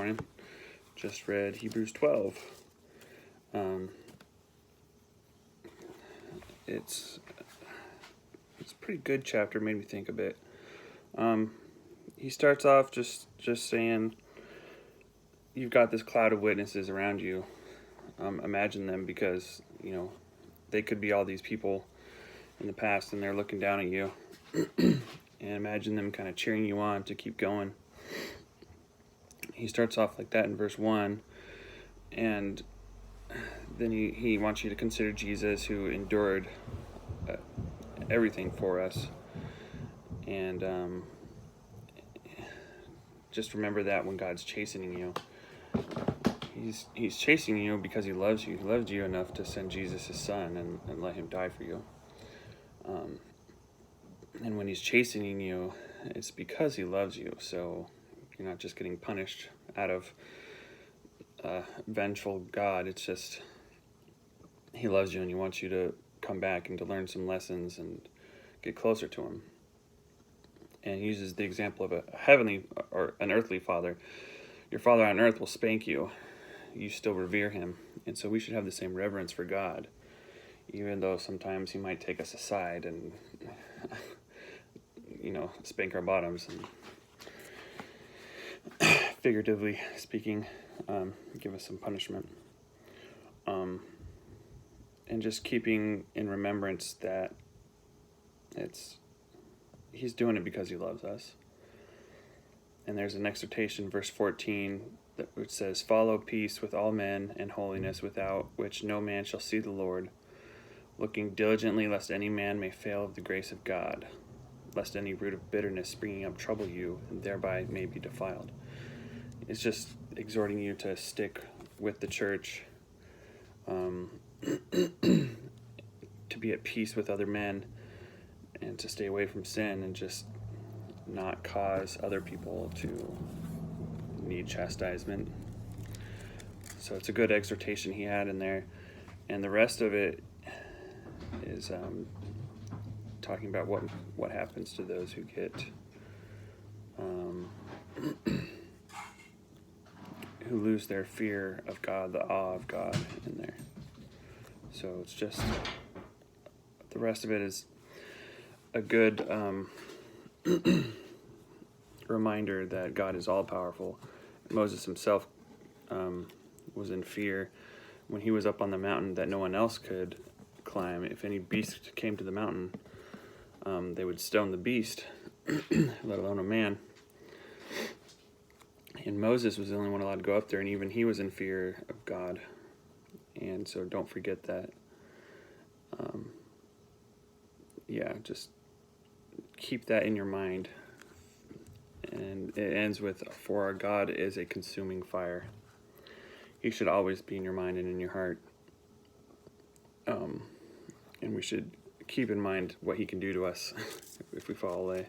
morning. Just read Hebrews 12. It's a pretty good chapter, made me think a bit. He starts off just saying, you've got this cloud of witnesses around you. Imagine them, because, they could be all these people in the past and they're looking down at you. And imagine them kind of cheering you on to keep going. He starts off like that in verse 1, and then he wants you to consider Jesus, who endured everything for us. And just remember that when God's chastening you, he's chasing you because he loves you. He loves you enough to send Jesus, his son, and let him die for you. And when he's chastening you, it's because he loves you. So you're not just getting punished out of vengeful God. It's just he loves you and he wants you to come back and to learn some lessons and get closer to him. And he uses the example of a heavenly or an earthly father. Your father on earth will spank you. You still revere him. And so we should have the same reverence for God, even though sometimes he might take us aside and spank our bottoms and figuratively speaking, give us some punishment. And just keeping in remembrance that he's doing it because he loves us. And there's an exhortation, verse 14, which says, "Follow peace with all men and holiness, without which no man shall see the Lord, looking diligently lest any man may fail of the grace of God, lest any root of bitterness springing up trouble you, and thereby may be defiled." It's just exhorting you to stick with the church, to be at peace with other men, and to stay away from sin, and just not cause other people to need chastisement. So it's a good exhortation he had in there. And the rest of it is talking about what happens to those who get who lose their fear of God, the awe of God in there. So it's just, the rest of it is a good reminder that God is all powerful. Moses himself was in fear when he was up on the mountain that no one else could climb. If any beast came to the mountain, they would stone the beast, let alone a man. And Moses was the only one allowed to go up there, and even he was in fear of God. And so don't forget that. Just keep that in your mind. And it ends with, "For our God is a consuming fire." He should always be in your mind and in your heart. And we should keep in mind what he can do to us if we fall away.